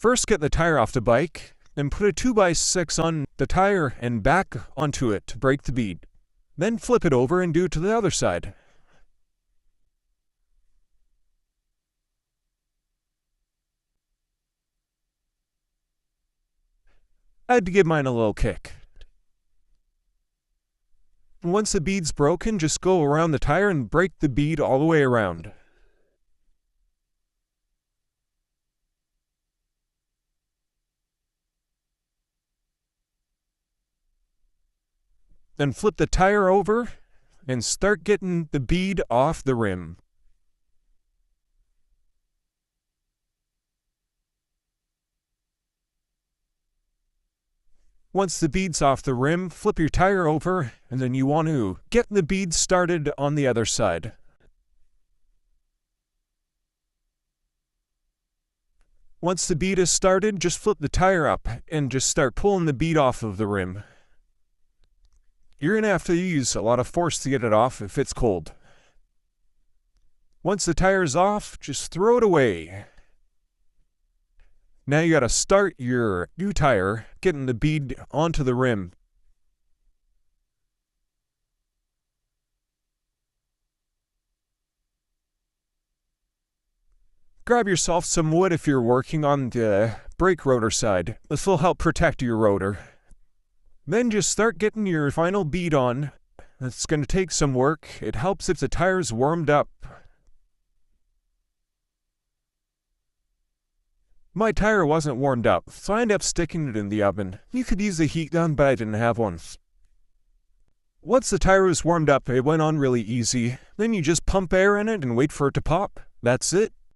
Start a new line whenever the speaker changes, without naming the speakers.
First, get the tire off the bike, then put a 2x6 on the tire and back onto it to break the bead. Then flip it over and do it to the other side. I had to give mine a little kick. Once the bead's broken, just go around the tire and break the bead all the way around. Then flip the tire over and start getting the bead off the rim. Once the bead's off the rim, flip your tire over, and then you want to get the bead started on the other side. Once the bead is started, just flip the tire up and just start pulling the bead off of the rim. You're going to have to use a lot of force to get it off if it's cold. Once the tire's off, just throw it away. Now you got to start your new tire, getting the bead onto the rim. Grab yourself some wood if you're working on the brake rotor side. This will help protect your rotor. Then just start getting your final bead on. It's going to take some work. It helps if the tire's warmed up. My tire wasn't warmed up, so I ended up sticking it in the oven. You could use a heat gun, but I didn't have one. Once the tire was warmed up, it went on really easy. Then you just pump air in it and wait for it to pop. That's it.